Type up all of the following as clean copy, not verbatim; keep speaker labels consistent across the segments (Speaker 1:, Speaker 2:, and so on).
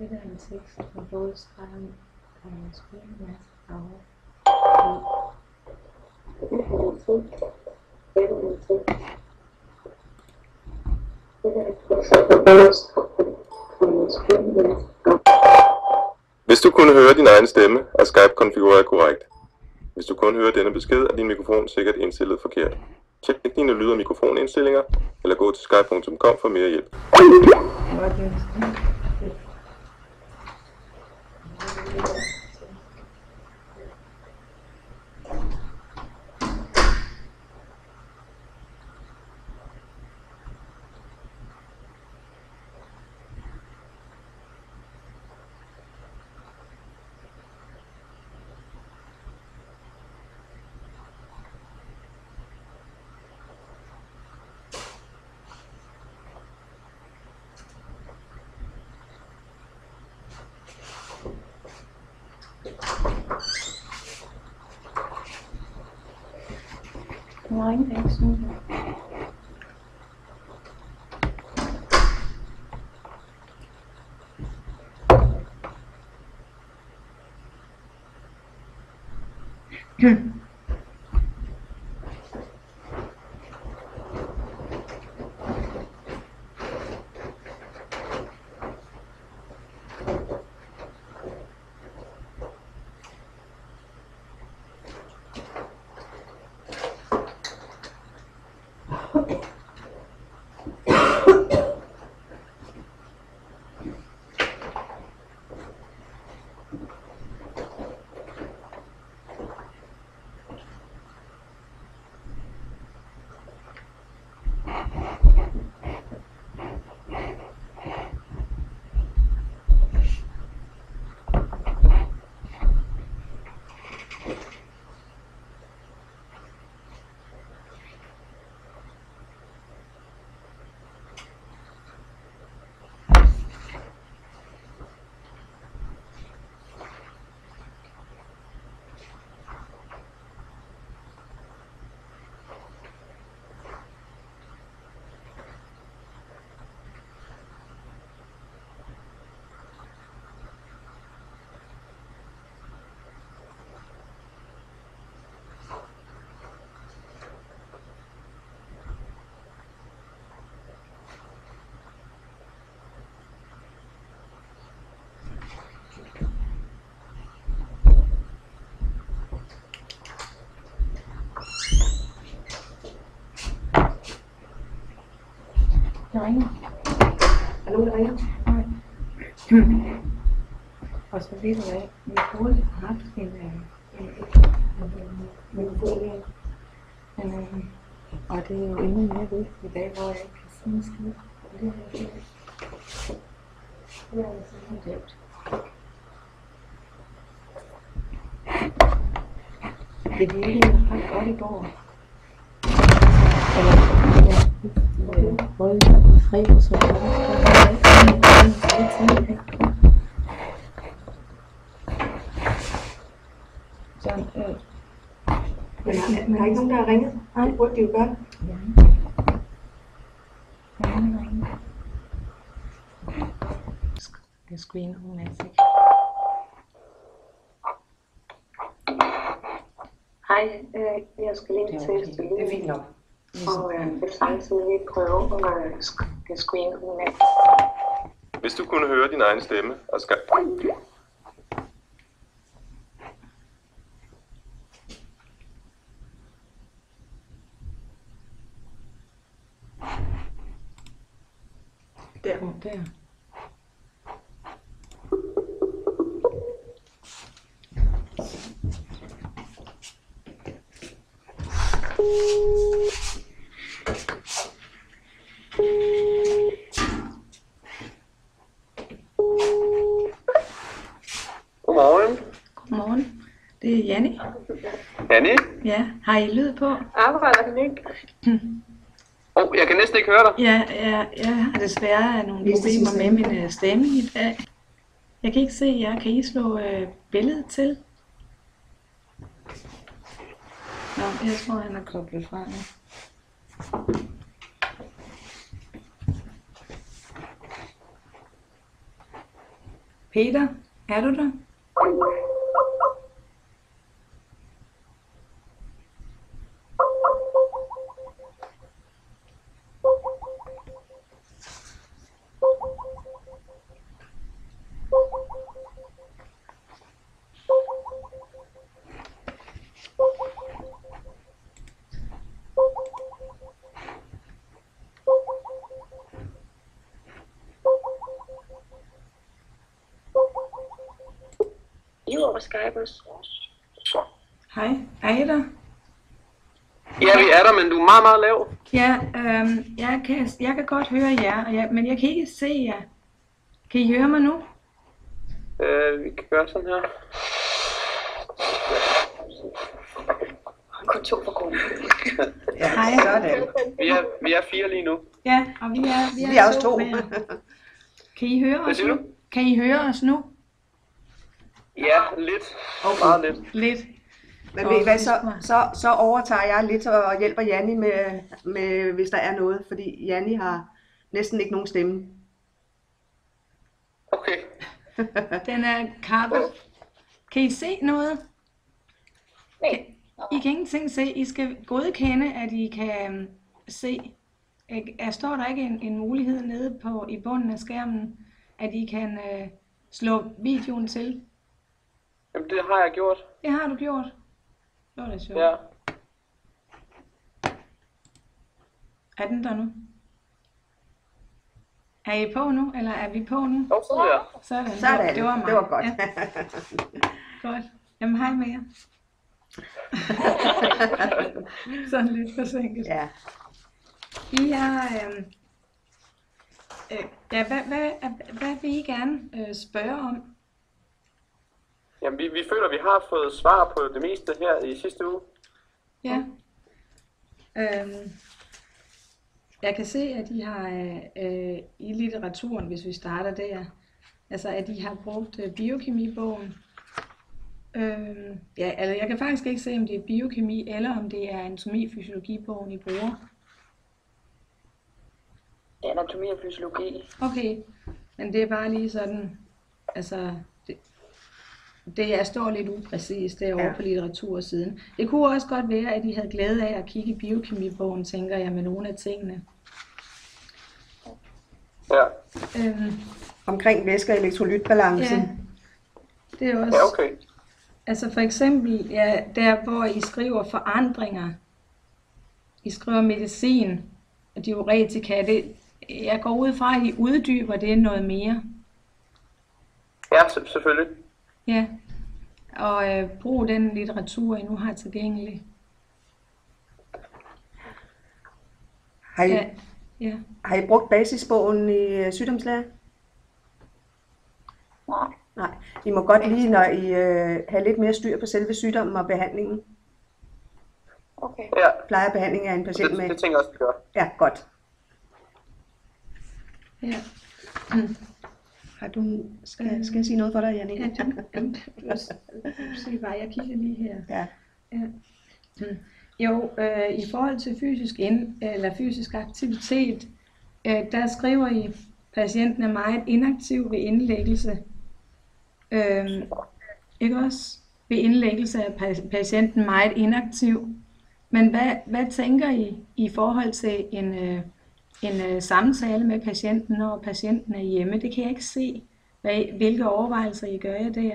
Speaker 1: Det der er en tekst fra både stregen og screen masse farver.
Speaker 2: Hvis du kunne høre din egen stemme, er Skype konfigureret korrekt. Hvis du kun hører denne besked, er din mikrofon sikkert indstillet forkert. Tjek dine lyd- og mikrofonindstillinger, eller gå til skype.com for mere hjælp.
Speaker 1: Nej, det er ikke sådan. Der ringer.
Speaker 3: Er nogen, der ringer?
Speaker 1: Nej. Og så ved du hvad, vi burde have haft en mikrofon. Og det er jo endnu mere vigtigt i dag, hvor jeg ikke kan sige en skid. Det er altså helt lavt. Det virkede ret godt i går. Eller, ja, røde fred, så det
Speaker 3: Men har ikke nogen, der har ringet? Nej. Det burde de jo gøre.
Speaker 1: Ja. Ringe. Det er screen on magic.
Speaker 4: Hej, jeg skal lige til et stykke.
Speaker 3: Det er fint nok.
Speaker 4: Og vil samtidig lige prøve at screen on magic.
Speaker 2: Hvis du kunne høre din egen stemme, er Skype...
Speaker 1: Der.
Speaker 2: Godmorgen.
Speaker 1: Godmorgen. Det er Janni.
Speaker 2: Janni?
Speaker 1: Ja, har I lyd på?
Speaker 4: Arbejder han ikke?
Speaker 2: Jeg kan næsten ikke høre dig.
Speaker 1: Jeg har desværre nogle problemer med min stemme i dag. Jeg kan ikke se jer. Kan I slå billedet til? Nå, jeg tror, han er koblet fra nu. Peter, er du der?
Speaker 4: I over Skype også.
Speaker 1: Hej, er I der?
Speaker 5: Ja, vi er der, men du er meget, meget lav.
Speaker 1: Ja, jeg kan godt høre jer, men jeg kan ikke se jer. Kan I høre mig nu?
Speaker 5: Vi kan gøre sådan her.
Speaker 4: Kun 2 for grunden.
Speaker 6: Ja,
Speaker 1: Hej.
Speaker 6: sådan.
Speaker 5: Vi er 4 lige nu.
Speaker 1: Ja, og vi
Speaker 6: Vi er også 2.
Speaker 1: mere. Kan I høre
Speaker 5: Hvad
Speaker 1: os
Speaker 5: siger
Speaker 1: nu?
Speaker 5: du?
Speaker 1: Kan I høre os nu?
Speaker 5: Ja, lidt. Meget lidt.
Speaker 1: Lidt.
Speaker 6: Men ved I hvad, så overtager jeg lidt og hjælper Janni med, hvis der er noget, fordi Janni har næsten ikke nogen stemme.
Speaker 5: Okay.
Speaker 1: Den er kappet. Kan I se noget?
Speaker 4: Nej.
Speaker 1: I kan ingenting se. I skal godkende, at I kan se. Står der ikke en mulighed nede i bunden af skærmen, at I kan slå videoen til?
Speaker 5: Jamen, det har jeg gjort.
Speaker 1: Det har du gjort. Det var da sjovt.
Speaker 5: Ja.
Speaker 1: Er den der nu? Er I på nu, eller er vi på nu?
Speaker 5: Og så der.
Speaker 1: Sådan. Det var mig.
Speaker 6: Det var godt.
Speaker 1: Ja, godt. Jamen hej med jer. Sådan lidt forsinket.
Speaker 6: Ja.
Speaker 1: I har, hvad vil I gerne spørge om?
Speaker 5: Jamen, vi føler, at vi har fået svar på det meste her i sidste uge.
Speaker 1: Ja. Jeg kan se, at I har i litteraturen, hvis vi starter der, altså at I har brugt biokemibogen. Ja, altså jeg kan faktisk ikke se, om det er biokemi, eller om det er anatomifysiologibogen, I bruger.
Speaker 4: Det er anatomi og fysiologi.
Speaker 1: Okay, men det er bare lige sådan, altså det står lidt upræcist derovre på litteratursiden. Det kunne også godt være, at I havde glæde af at kigge i biokemibogen, tænker jeg, med nogle af tingene.
Speaker 5: Ja.
Speaker 6: Omkring væske- og elektrolytbalancen.
Speaker 1: Ja, det er også...
Speaker 5: Ja, okay.
Speaker 1: Altså for eksempel, ja, der hvor I skriver forandringer, I skriver medicin, diuretika, jeg går ud fra, at I uddyber det noget mere.
Speaker 5: Ja, selvfølgelig.
Speaker 1: Ja, og brug den litteratur, I nu har tilgængelig. Ja.
Speaker 6: Har I brugt basisbogen i sygdomslære?
Speaker 4: Nej.
Speaker 6: Nej. I må godt lige, når I har lidt mere styr på selve sygdommen og behandlingen.
Speaker 4: Okay.
Speaker 5: Ja,
Speaker 6: Plejebehandling af en patient med.
Speaker 5: det tænker jeg også, vi gør.
Speaker 6: Ja, godt.
Speaker 1: Ja.
Speaker 6: Har du, skal jeg sige noget for dig, Janne?
Speaker 1: Se bare, jeg kigger lige her.
Speaker 6: Ja.
Speaker 1: Jo, i forhold til fysisk aktivitet, der skriver I, patienten er meget inaktiv ved indlæggelse. Ikke også? Ved indlæggelse er patienten meget inaktiv. Men hvad tænker I forhold til en samtale med patienten, når patienten er hjemme? Det kan jeg ikke se. Hvilke overvejelser I gør jer der?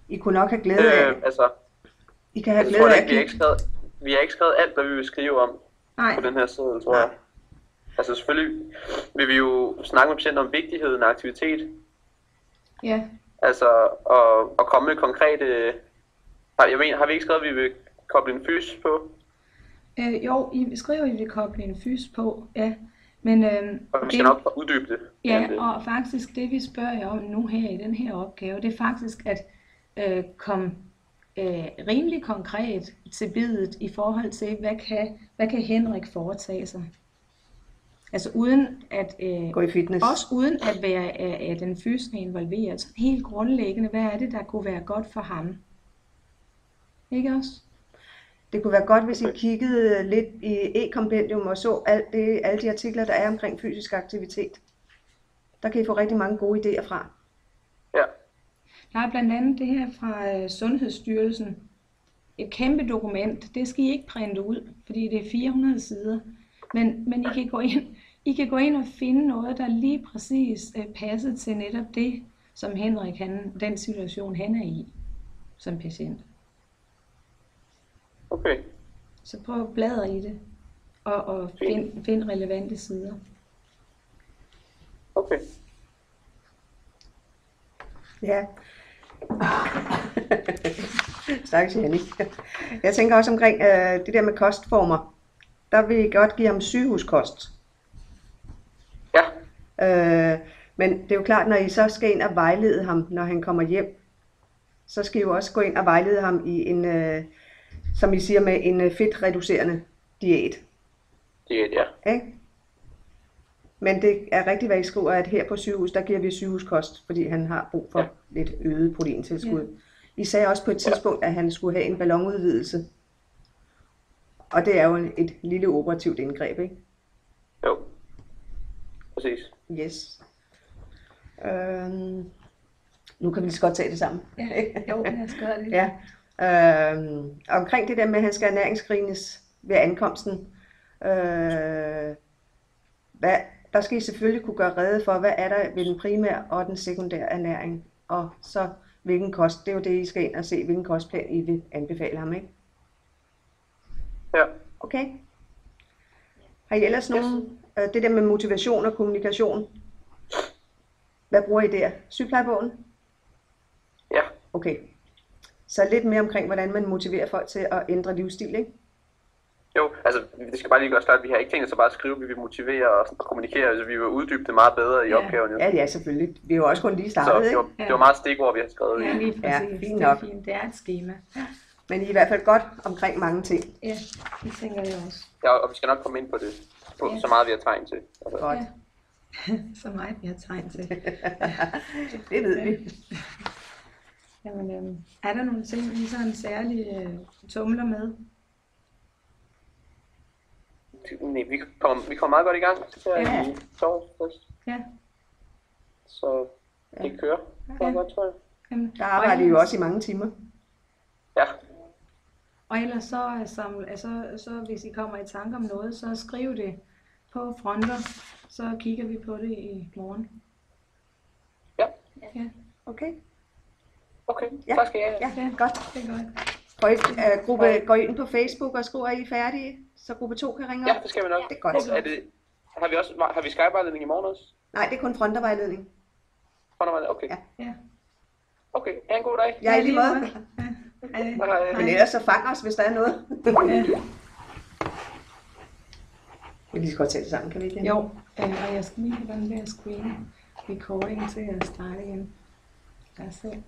Speaker 6: I kunne nok have glæde af. I kan have glæde af.
Speaker 5: Vi har ikke skrevet alt, hvad vi vil skrive om.
Speaker 1: Nej.
Speaker 5: På den her side, tror jeg. Altså selvfølgelig vil vi jo snakke med patienter om vigtigheden af aktivitet.
Speaker 1: Ja.
Speaker 5: Altså at komme med konkrete... har vi ikke skrevet, at vi vil koble en fys på?
Speaker 1: Jo, I skriver, at I vil koble en fys på, ja. Men,
Speaker 5: og vi skal nok uddybe det.
Speaker 1: Ja, og faktisk det vi spørger jer om nu her i den her opgave, det er faktisk at komme rimelig konkret til biddet i forhold til, hvad kan Henrik foretage sig? Altså uden at
Speaker 6: gå i fitness.
Speaker 1: Også uden at være den fysiske involveret. Så helt grundlæggende, hvad er det, der kunne være godt for ham? Ikke også?
Speaker 6: Det kunne være godt, hvis I kiggede lidt i e-kompendium og så alle de artikler, der er omkring fysisk aktivitet. Der kan I få rigtig mange gode idéer fra.
Speaker 5: Ja.
Speaker 1: Der er blandt andet det her fra Sundhedsstyrelsen. Et kæmpe dokument. Det skal I ikke printe ud, fordi det er 400 sider. Men I kan gå ind og finde noget, der lige præcis passer til netop det, som Henrik, den situation han er i som patient.
Speaker 5: Okay.
Speaker 1: Så prøv at bladre i det, og find relevante sider.
Speaker 5: Okay.
Speaker 6: Ja. Stakkels Jannik. Jeg tænker også omkring det der med kostformer. Der vil jeg godt give ham sygehuskost.
Speaker 5: Ja.
Speaker 6: Men det er jo klart, når I så skal ind og vejlede ham, når han kommer hjem, så skal I jo også gå ind og vejlede ham i en, som I siger, med en fedtreducerende diæt.
Speaker 5: Diæt, ja.
Speaker 6: Ikke? Men det er rigtigt, hvad I skriver, at her på sygehus, der giver vi sygehuskost, fordi han har brug for lidt øget proteintilskud. Ja. I sagde også på et tidspunkt, at han skulle have en ballonudvidelse. Og det er jo et lille operativt indgreb, ikke?
Speaker 5: Jo. Præcis.
Speaker 6: Yes. Nu kan vi lige så godt tage det sammen.
Speaker 1: Ja, jo, lad os gøre det.
Speaker 6: Ja. Omkring det der med, at han skal ernæringsskrines ved ankomsten. Der skal I selvfølgelig kunne gøre rede for, hvad er der ved den primære og den sekundære ernæring. Og så hvilken kost. Det er jo det, I skal ind og se, hvilken kostplan I vil anbefale ham, ikke?
Speaker 5: Ja.
Speaker 6: Okay. Har I ellers nogen, det der med motivation og kommunikation? Hvad bruger I der? Sygeplejebogen?
Speaker 5: Ja.
Speaker 6: Okay. Så lidt mere omkring, hvordan man motiverer folk til at ændre livsstil, ikke?
Speaker 5: Jo, altså det skal bare lige gøre klart, at vi har ikke tænkt os at bare skrive, vi vil motivere og kommunikere, altså vi vil uddybe det meget bedre i opgaven. Jo.
Speaker 6: Ja, selvfølgelig. Vi har jo også kun lige startet,
Speaker 5: så det var meget stikord, vi har skrevet.
Speaker 1: Ja, lige præcis.
Speaker 6: Ja, fint
Speaker 1: Det er
Speaker 6: nok.
Speaker 1: fint. Det er et schema.
Speaker 6: Men I er i hvert fald godt omkring mange ting.
Speaker 1: Ja, det tænker jeg også.
Speaker 5: Ja, og vi skal nok komme ind på det, så meget vi har tegn til. Altså.
Speaker 6: Godt.
Speaker 1: Ja. Så meget vi har tegn til.
Speaker 6: Det ved vi.
Speaker 1: Jamen, er der nogle ting, I sådan særlig tumler med?
Speaker 5: Nej, vi kommer meget godt i gang.
Speaker 6: Ja.
Speaker 5: I torsdags.
Speaker 1: Ja.
Speaker 5: Så det kører meget godt, tror jeg.
Speaker 1: Jamen,
Speaker 6: Der arbejder I jo også i mange timer.
Speaker 5: Ja.
Speaker 1: Og ellers så hvis I kommer i tanke om noget, så skriv det på fronter, så kigger vi på det i morgen.
Speaker 5: Ja.
Speaker 1: Ja,
Speaker 6: Okay.
Speaker 5: Okay,
Speaker 6: Ja.
Speaker 5: tak skal I have.
Speaker 6: Ja, godt.
Speaker 1: det er godt.
Speaker 6: Går I ind på Facebook og skriver, at I er færdige, så gruppe 2 kan ringe op?
Speaker 5: Ja, det skal vi nok.
Speaker 6: Det er godt.
Speaker 5: Har vi Skype-vejledning i morgen også?
Speaker 6: Nej, det er kun frontervejledning.
Speaker 5: Okay.
Speaker 6: Ja.
Speaker 1: Ja.
Speaker 5: Okay, ha' en god dag.
Speaker 6: Jeg er i lige måde.
Speaker 1: Hej.
Speaker 6: Men ellers så fang os, hvis der er noget. Vi lige så godt tage det sammen, kan vi ikke?
Speaker 1: Jo, og jeg skal lige have den der screen recording til at starte igen. Lad os se.